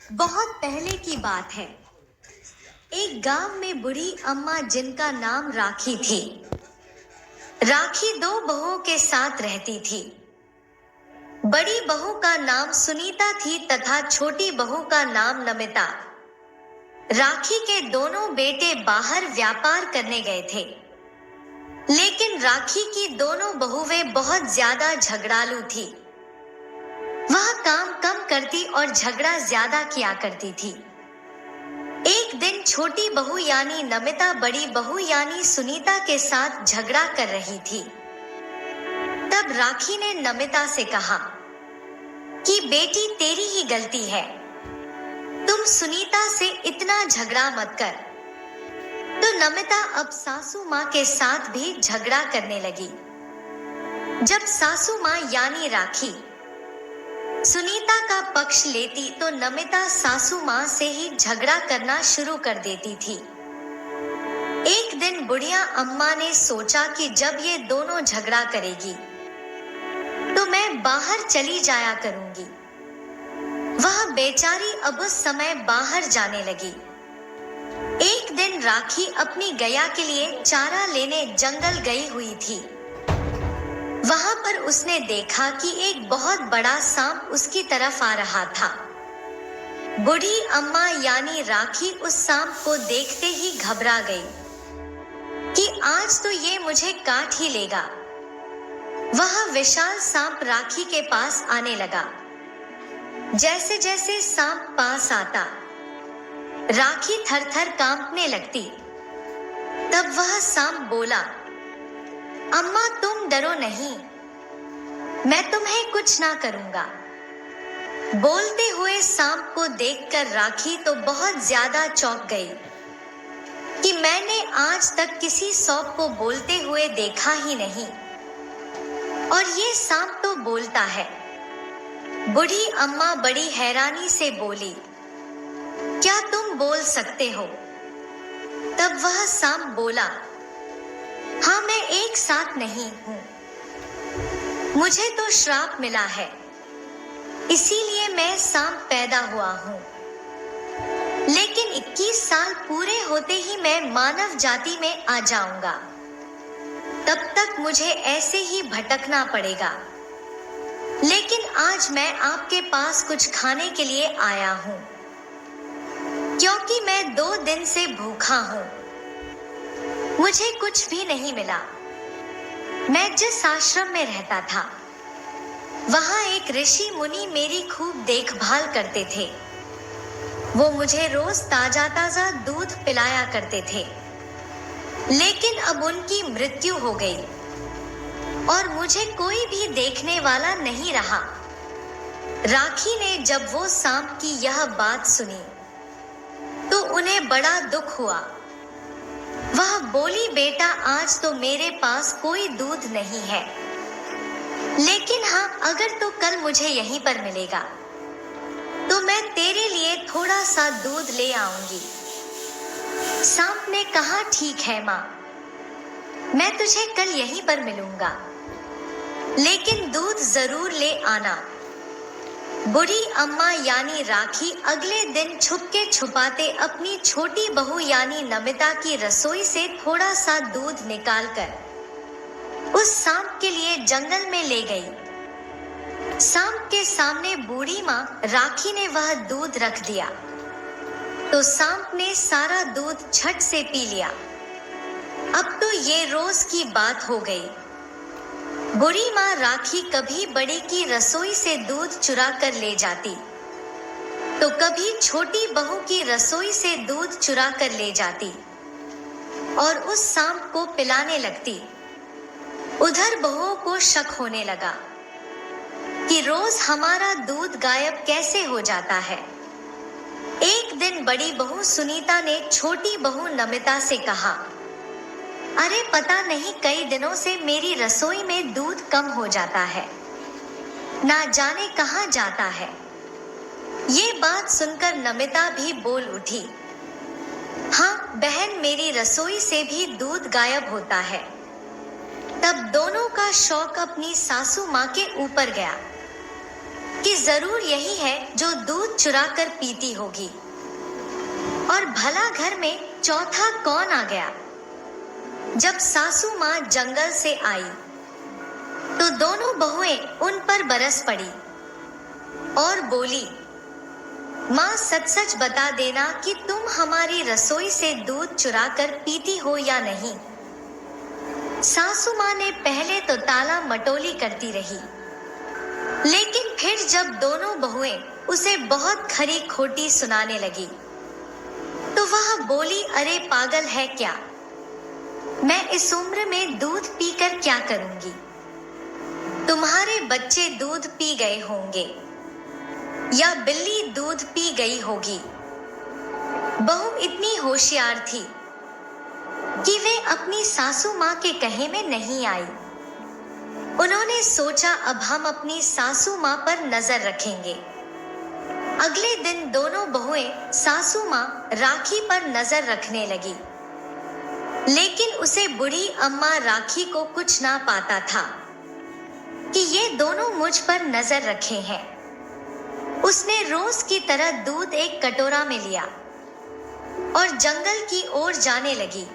बहुत पहले की बात है। एक गांव में बूढ़ी अम्मा जिनका नाम राखी थी। राखी दो बहुओं के साथ रहती थी। बड़ी बहू का नाम सुनीता थी तथा छोटी बहू का नाम नमिता। राखी के दोनों बेटे बाहर व्यापार करने गए थे, लेकिन राखी की दोनों बहुएं बहुत ज्यादा झगड़ालू थी। वह काम कम करती और झगड़ा ज्यादा किया करती थी। एक दिन छोटी बहू यानी नमिता बड़ी बहू यानी सुनीता के साथ झगड़ा कर रही थी। तब राखी ने नमिता से कहा कि बेटी तेरी ही गलती है, तुम सुनीता से इतना झगड़ा मत कर। तो नमिता अब सासू माँ के साथ भी झगड़ा करने लगी। जब सासू माँ यानी राखी सुनीता का पक्ष लेती तो नमिता सासू माँ से ही झगड़ा करना शुरू कर देती थी। एक दिन बुढ़िया अम्मा ने सोचा कि जब ये दोनों झगड़ा करेगी तो मैं बाहर चली जाया करूंगी। वह बेचारी अब उस समय बाहर जाने लगी। एक दिन राखी अपनी गैया के लिए चारा लेने जंगल गई हुई थी। वहां पर उसने देखा कि एक बहुत बड़ा सांप उसकी तरफ आ रहा था। बूढ़ी अम्मा यानी राखी उस सांप को देखते ही घबरा गई कि आज तो ये मुझे काट ही लेगा। वह विशाल सांप राखी के पास आने लगा। जैसे जैसे सांप पास आता, राखी थर-थर कांपने लगती। तब वह सांप बोला, अम्मा तुम डरो नहीं, मैं तुम्हें कुछ ना करूंगा। बोलते हुए सांप को देखकर राखी तो बहुत ज्यादा चौंक गई कि मैंने आज तक किसी सांप को बोलते हुए देखा ही नहीं, और ये सांप तो बोलता है। बूढ़ी अम्मा बड़ी हैरानी से बोली, क्या तुम बोल सकते हो? तब वह सांप बोला, हाँ मैं एक साथ नहीं हूँ, मुझे तो श्राप मिला है, इसीलिए मैं सांप पैदा हुआ हूँ। लेकिन 21 साल पूरे होते ही मैं मानव जाति में आ जाऊंगा, तब तक मुझे ऐसे ही भटकना पड़ेगा। लेकिन आज मैं आपके पास कुछ खाने के लिए आया हूँ, क्योंकि मैं 2 दिन से भूखा हूँ, मुझे कुछ भी नहीं मिला। मैं जिस आश्रम में रहता था, वहां एक ऋषि मुनि मेरी खूब देखभाल करते थे। वो मुझे रोज ताजा ताजा दूध पिलाया करते थे। लेकिन अब उनकी मृत्यु हो गई और मुझे कोई भी देखने वाला नहीं रहा। राखी ने जब वो सांप की यह बात सुनी तो उन्हें बड़ा दुख हुआ। वह बोली, बेटा आज तो मेरे पास कोई दूध नहीं है, लेकिन हाँ अगर तो कल मुझे यहीं पर मिलेगा तो मैं तेरे लिए थोड़ा सा दूध ले आऊंगी। सांप ने कहा, ठीक है माँ, मैं तुझे कल यहीं पर मिलूंगा, लेकिन दूध जरूर ले आना। बूढ़ी अम्मा यानी राखी अगले दिन छुपके छुपाते अपनी छोटी बहू यानी नमिता की रसोई से थोड़ा सा दूध निकालकर उस सांप के लिए जंगल में ले गई। सांप के सामने बूढ़ी माँ राखी ने वह दूध रख दिया तो सांप ने सारा दूध झट से पी लिया। अब तो ये रोज की बात हो गई। बूढ़ी माँ राखी कभी बड़ी की रसोई से दूध चुरा कर ले जाती तो कभी छोटी बहू की रसोई से दूध चुरा कर ले जाती और उस सांप को पिलाने लगती। उधर बहुओं को शक होने लगा कि रोज हमारा दूध गायब कैसे हो जाता है। एक दिन बड़ी बहू सुनीता ने छोटी बहू नमिता से कहा, अरे पता नहीं कई दिनों से मेरी रसोई में दूध कम हो जाता है, ना जाने कहाँ जाता है। ये बात सुनकर नमिता भी बोल उठी, हाँ बहन मेरी रसोई से भी दूध गायब होता है। तब दोनों का शौक अपनी सासू माँ के ऊपर गया। कि जरूर यही है जो दूध चुरा कर पीती होगी। और भला घर में चौथा कौन आ गया? जब सासू माँ जंगल से आई तो दोनों बहुएं उन पर बरस पड़ी और बोली, माँ सच सच बता देना कि तुम हमारी रसोई से दूध चुरा कर पीती हो या नहीं। सासू माँ ने पहले तो ताला मटोली करती रही, लेकिन फिर जब दोनों बहुएं उसे बहुत खरी खोटी सुनाने लगी तो वह बोली, अरे पागल है क्या? मैं इस उम्र में दूध पीकर क्या करूंगी? तुम्हारे बच्चे दूध पी गए होंगे या बिल्ली दूध पी गई होगी। बहू इतनी होशियार थी कि वे अपनी सासू माँ के कहे में नहीं आई। उन्होंने सोचा अब हम अपनी सासू माँ पर नजर रखेंगे। अगले दिन दोनों बहुएं सासू माँ राखी पर नजर रखने लगी, लेकिन उसे बूढ़ी अम्मा राखी को कुछ ना पाता था कि ये दोनों मुझ पर नजर रखे हैं। उसने रोज की तरह दूध एक कटोरा में लिया और जंगल की ओर जाने लगी।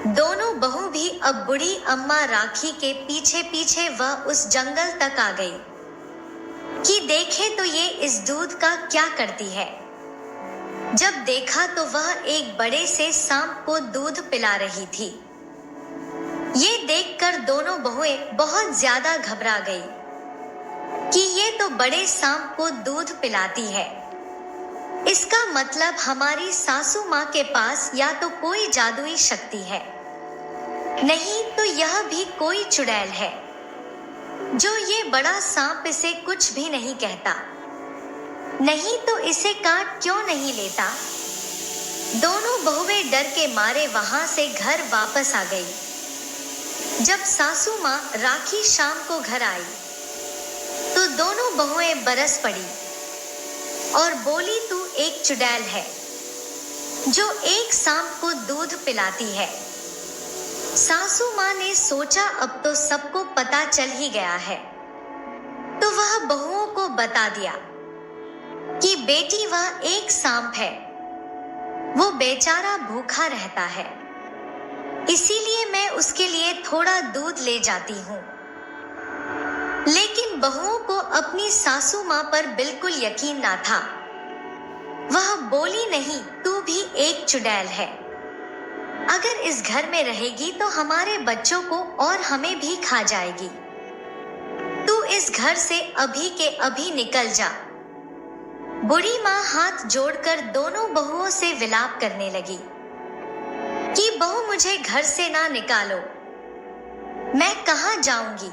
दोनों बहू भी अब बूढ़ी अम्मा राखी के पीछे पीछे वह उस जंगल तक आ गई कि देखे तो ये इस दूध का क्या करती है। जब देखा तो वह एक बड़े से सांप को दूध पिला रही थी। ये देखकर दोनों बहुएं बहुत ज्यादा घबरा गई कि ये तो बड़े सांप को दूध पिलाती है। इसका मतलब हमारी सासू माँ के पास या तो कोई जादुई शक्ति है, नहीं तो यह भी कोई चुड़ैल है जो ये बड़ा सांप इसे कुछ भी नहीं कहता। नहीं तो इसे काट क्यों नहीं लेता? दोनों बहुएं डर के मारे वहां से घर वापस आ गई। जब सासू माँ राखी शाम को घर आई तो दोनों बहुएं बरस पड़ी और बोली, तू एक चुड़ैल है जो एक सांप को दूध पिलाती है। सासू माँ ने सोचा अब तो सबको पता चल ही गया है, तो वह बहुओं को बता दिया कि बेटी वह एक सांप है, वो बेचारा भूखा रहता है, इसीलिए मैं उसके लिए थोड़ा दूध ले जाती हूँ। लेकिन बहुओं को अपनी सासू माँ पर बिल्कुल यकीन ना था। वह बोली, नहीं, तू भी एक चुड़ैल है। अगर इस घर में रहेगी तो हमारे बच्चों को और हमें भी खा जाएगी। तू इस घर से अभी के अभी निकल जा। बूढ़ी माँ हाथ जोड़कर दोनों बहुओं से विलाप करने लगी कि बहू मुझे घर से ना निकालो, मैं कहाँ जाऊंगी।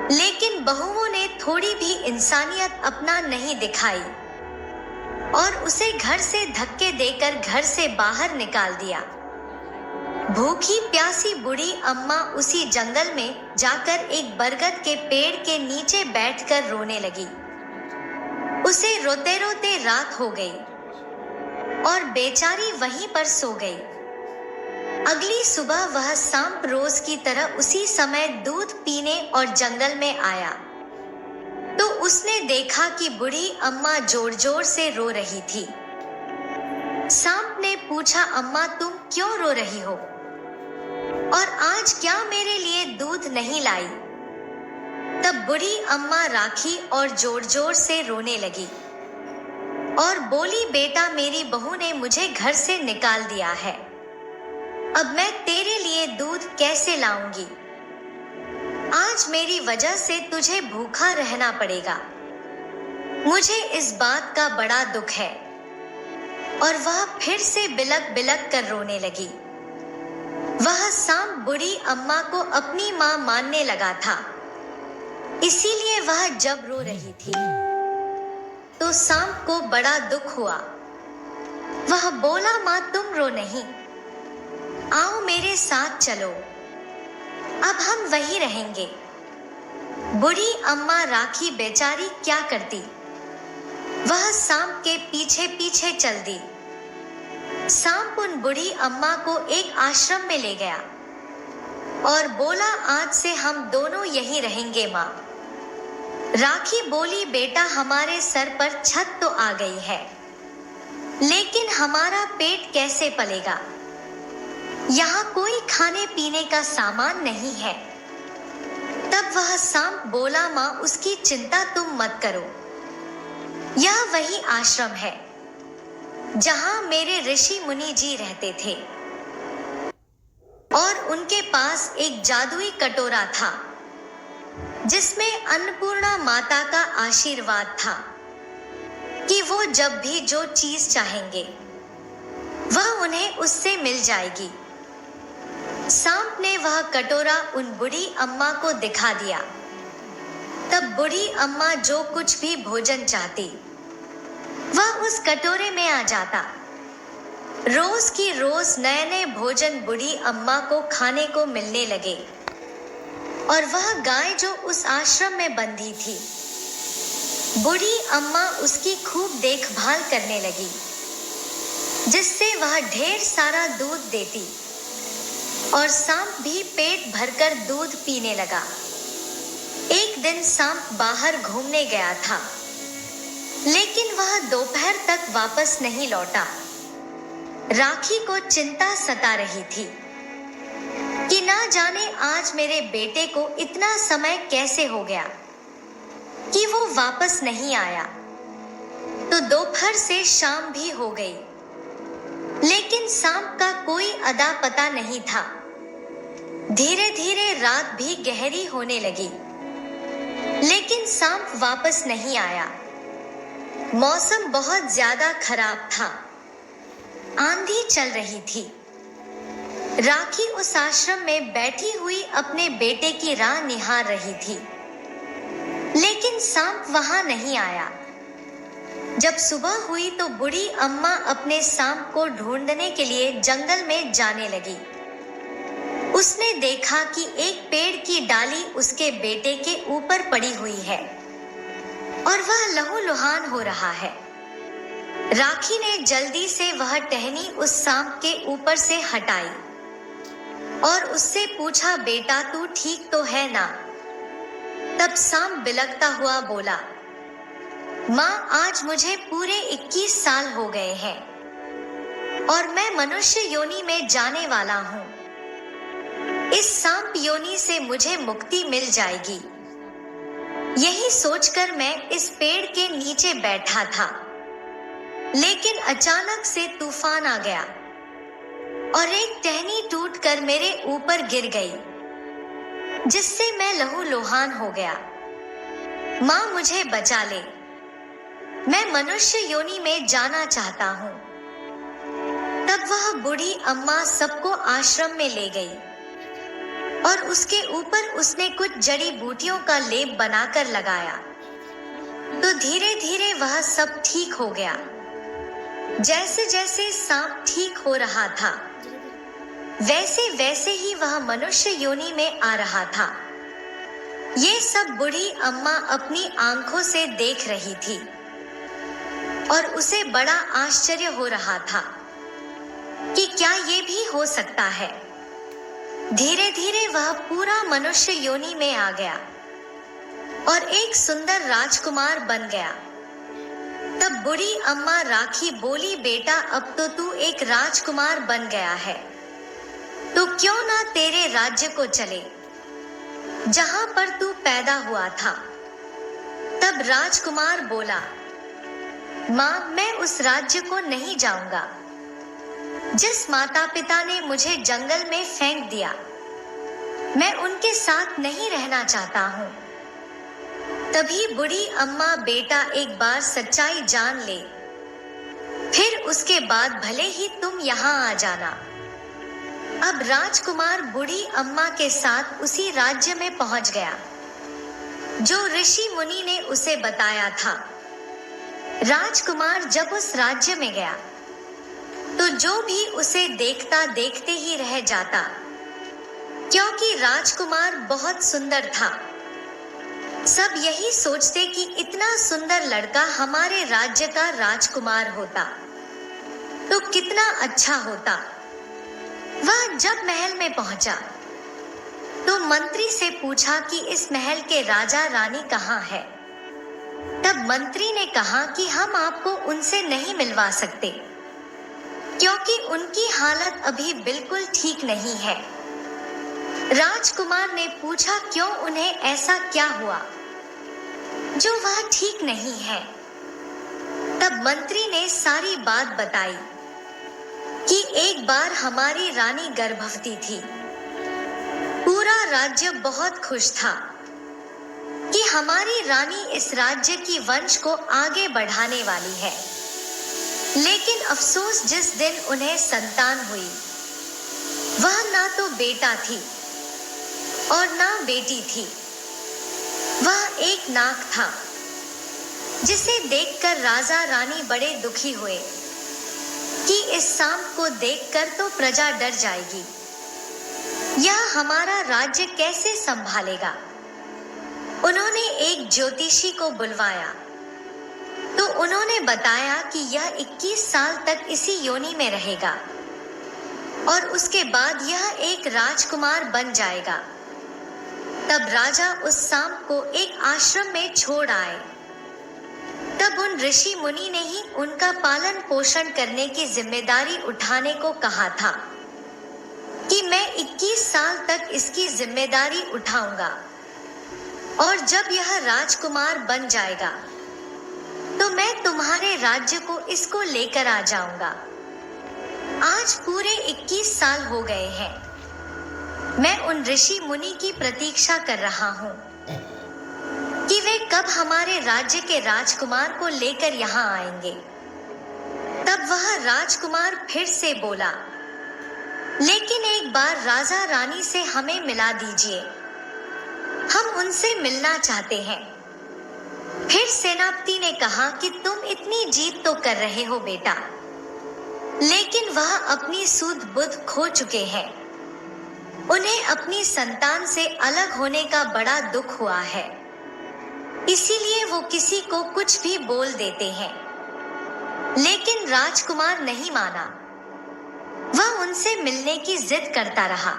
लेकिन बहुओं ने थोड़ी भी इंसानियत अपना नहीं दिखाई और उसे घर से धक्के देकर घर से बाहर निकाल दिया। भूखी प्यासी बूढ़ी अम्मा उसी जंगल में जाकर एक बरगद के पेड़ के नीचे बैठकर रोने लगी। उसे रोते रोते रात हो गई और बेचारी वहीं पर सो गई। अगली सुबह वह सांप रोज की तरह उसी समय दूध पीने और जंगल में आया तो उसने देखा कि बूढ़ी अम्मा जोर जोर से रो रही थी। सांप ने पूछा, अम्मा तुम क्यों रो रही हो और आज क्या मेरे लिए दूध नहीं लाई? तब बूढ़ी अम्मा राखी और जोर जोर से रोने लगी और बोली, बेटा मेरी बहू ने मुझे घर से निकाल दिया है, अब मैं तेरे लिए दूध कैसे लाऊंगी? आज मेरी वजह से तुझे भूखा रहना पड़ेगा। मुझे इस बात का बड़ा दुख है। और वह फिर से बिलक बिलक कर रोने लगी। वह सांप बूढ़ी अम्मा को अपनी माँ मानने लगा था, इसीलिए वह जब रो रही थी तो सांप को बड़ा दुख हुआ। वह बोला, माँ तुम रो नहीं, आओ मेरे साथ चलो, अब हम वहीं रहेंगे। बूढ़ी अम्मा राखी बेचारी क्या करती, वह सांप के पीछे पीछे चल दी। सांप उन बूढ़ी अम्मा को एक आश्रम में ले गया और बोला, आज से हम दोनों यहीं रहेंगे माँ। राखी बोली, बेटा हमारे सर पर छत तो आ गई है, लेकिन हमारा पेट कैसे पलेगा? यहाँ कोई खाने पीने का सामान नहीं है। तब वह सांप बोला, माँ उसकी चिंता तुम मत करो, यह वही आश्रम है जहाँ मेरे ऋषि मुनि जी रहते थे, और उनके पास एक जादुई कटोरा था जिसमें अन्नपूर्णा माता का आशीर्वाद था कि वो जब भी जो चीज चाहेंगे वह उन्हें उससे मिल जाएगी। सांप ने वह कटोरा उन बूढ़ी अम्मा को दिखा दिया। तब बूढ़ी अम्मा जो कुछ भी भोजन चाहती वह उस कटोरे में आ जाता। रोज की रोज नए नए भोजन बूढ़ी अम्मा को खाने को मिलने लगे, और वह गाय जो उस आश्रम में बंधी थी, बूढ़ी अम्मा उसकी खूब देखभाल करने लगी, जिससे वह ढेर सारा दूध देती, और सांप भी पेट भरकर दूध पीने लगा। एक दिन सांप बाहर घूमने गया था, लेकिन वह दोपहर तक वापस नहीं लौटा। राखी को चिंता सता रही थी कि ना जाने आज मेरे बेटे को इतना समय कैसे हो गया कि वो वापस नहीं आया। तो दोपहर से शाम भी हो गई, लेकिन सांप का कोई अता पता नहीं था। धीरे धीरे रात भी गहरी होने लगी, लेकिन सांप वापस नहीं आया। मौसम बहुत ज्यादा खराब था, आंधी चल रही थी। राखी उस आश्रम में बैठी हुई अपने बेटे की राह निहार रही थी, लेकिन सांप वहां नहीं आया। जब सुबह हुई तो बूढ़ी अम्मा अपने सांप को ढूंढने के लिए जंगल में जाने लगी। उसने देखा कि एक पेड़ की डाली उसके बेटे के ऊपर पड़ी हुई है और वह लहूलुहान हो रहा है। राखी ने जल्दी से वह टहनी उस सांप के ऊपर से हटाई और उससे पूछा, बेटा तू ठीक तो है ना? तब सांप बिलखता हुआ बोला, माँ आज मुझे पूरे 21 साल हो गए हैं और मैं मनुष्य योनि में जाने वाला हूँ। इस सांप योनि से मुझे मुक्ति मिल जाएगी। यही सोचकर मैं इस पेड़ के नीचे बैठा था, लेकिन अचानक से तूफान आ गया और एक टहनी टूटकर मेरे ऊपर गिर गई, जिससे मैं लहूलुहान हो गया। माँ मुझे बचा ले, मैं मनुष्य योनि में जाना चाहता हूँ। तब वह बूढ़ी अम्मा सबको आश्रम में ले गई और उसके ऊपर उसने कुछ जड़ी बूटियों का लेप बनाकर लगाया। तो धीरे धीरे वह सब ठीक हो गया। जैसे जैसे सांप ठीक हो रहा था, वैसे वैसे ही वह मनुष्य योनि में आ रहा था। ये सब बूढ़ी अम्मा अपनी आंखों से देख रही थी और उसे बड़ा आश्चर्य हो रहा था कि क्या ये भी हो सकता है। धीरे धीरे वह पूरा मनुष्य योनि में आ गया और एक सुंदर राजकुमार बन गया। तब बूढ़ी अम्मा राखी बोली, बेटा अब तो तू एक राजकुमार बन गया है, तो क्यों ना तेरे राज्य को चले जहां पर तू पैदा हुआ था। तब राजकुमार बोला, माँ मैं उस राज्य को नहीं जाऊंगा जिस माता पिता ने मुझे जंगल में फेंक दिया। मैं उनके साथ नहीं रहना चाहता हूँ। तभी बूढ़ी अम्मा, बेटा एक बार सच्चाई जान ले, फिर उसके बाद भले ही तुम यहाँ आ जाना। अब राजकुमार बूढ़ी अम्मा के साथ उसी राज्य में पहुंच गया जो ऋषि मुनि ने उसे बताया था। राजकुमार जब उस राज्य में गया तो जो भी उसे देखता देखते ही रह जाता, क्योंकि राजकुमार बहुत सुंदर था। सब यही सोचते कि इतना सुंदर लड़का हमारे राज्य का राजकुमार होता तो कितना अच्छा होता। वह जब महल में पहुंचा तो मंत्री से पूछा कि इस महल के राजा रानी कहाँ है। तब मंत्री ने कहा कि हम आपको उनसे नहीं मिलवा सकते, क्योंकि उनकी हालत अभी बिल्कुल ठीक नहीं है। राजकुमार ने पूछा, क्यों, उन्हें ऐसा क्या हुआ जो वह ठीक नहीं है? तब मंत्री ने सारी बात बताई कि एक बार हमारी रानी गर्भवती थी। पूरा राज्य बहुत खुश था कि हमारी रानी इस राज्य की वंश को आगे बढ़ाने वाली है। लेकिन अफसोस, जिस दिन उन्हें संतान हुई, वह ना तो बेटा थी और ना बेटी थी। वह एक नाग था, जिसे देखकर राजा रानी बड़े दुखी हुए कि इस सांप को देखकर तो प्रजा डर जाएगी, यह हमारा राज्य कैसे संभालेगा। उन्होंने एक ज्योतिषी को बुलवाया तो उन्होंने बताया कि यह 21 साल तक इसी योनि में रहेगा और उसके बाद यह एक राजकुमार बन जाएगा। तब राजा उस सांप को एक आश्रम में छोड़ आए। तब उन ऋषि मुनि ने ही उनका पालन पोषण करने की जिम्मेदारी उठाने को कहा था कि मैं 21 साल तक इसकी जिम्मेदारी उठाऊंगा और जब यह राजकुमार बन जाएगा तो मैं तुम्हारे राज्य को इसको लेकर आ जाऊंगा। आज पूरे 21 साल हो गए हैं। मैं उन ऋषि मुनि की प्रतीक्षा कर रहा हूँ कि वे कब हमारे राज्य के राजकुमार को लेकर यहाँ आएंगे। तब वह राजकुमार फिर से बोला, लेकिन एक बार राजा रानी से हमें मिला दीजिए, हम उनसे मिलना चाहते हैं। फिर सेनापति ने कहा कि तुम इतनी जिद तो कर रहे हो बेटा, लेकिन वह अपनी सूझ बुद्ध खो चुके हैं। उन्हें अपनी संतान से अलग होने का बड़ा दुख हुआ है, इसीलिए वो किसी को कुछ भी बोल देते हैं। लेकिन राजकुमार नहीं माना, वह उनसे मिलने की जिद करता रहा।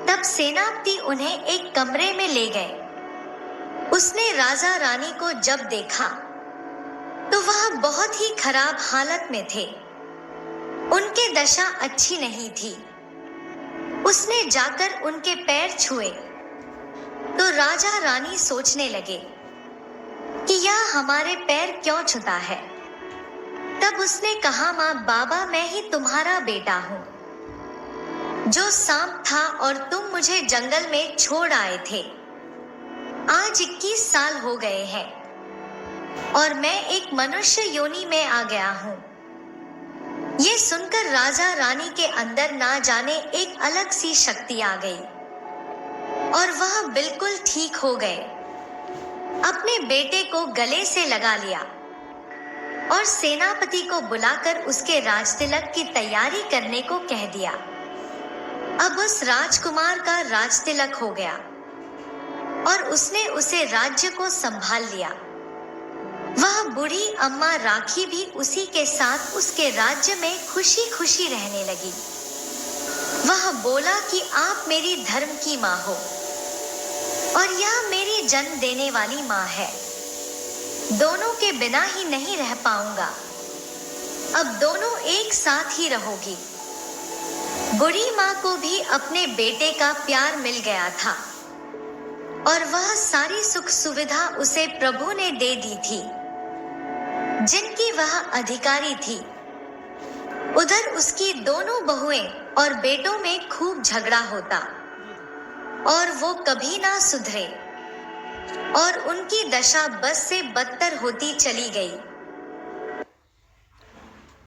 तब सेनापति उन्हें एक कमरे में ले गए। उसने राजा रानी को जब देखा तो वह बहुत ही खराब हालत में थे। उनकी दशा अच्छी नहीं थी। उसने जाकर उनके पैर छुए तो राजा रानी सोचने लगे कि यह हमारे पैर क्यों छूता है। तब उसने कहा, माँ बाबा, मैं ही तुम्हारा बेटा हूँ, जो सांप था और तुम मुझे जंगल में छोड़ आए थे। आज 21 साल हो गए हैं और मैं एक मनुष्य योनि में आ गया हूँ। ये सुनकर राजा रानी के अंदर ना जाने एक अलग सी शक्ति आ गई और वह बिल्कुल ठीक हो गए। अपने बेटे को गले से लगा लिया और सेनापति को बुलाकर उसके राजतिलक की तैयारी करने को कह दिया। अब उस राजकुमार का राजतिलक हो गया और उसने उसे राज्य को संभाल लिया। वह बूढ़ी अम्मा राखी भी उसी के साथ उसके राज्य में खुशी खुशी रहने लगी। वह बोला कि आप मेरी धर्म की माँ हो और यह मेरी जन्म देने वाली माँ है। दोनों के बिना ही नहीं रह पाऊंगा, अब दोनों एक साथ ही रहोगी। बूढ़ी माँ को भी अपने बेटे का प्यार मिल गया था और वह सारी सुख सुविधा उसे प्रभु ने दे दी थी, जिनकी वह अधिकारी थी। उधर उसकी दोनों बहुएं और बेटों में खूब झगड़ा होता और वो कभी ना सुधरे और उनकी दशा बस से बदतर होती चली गई।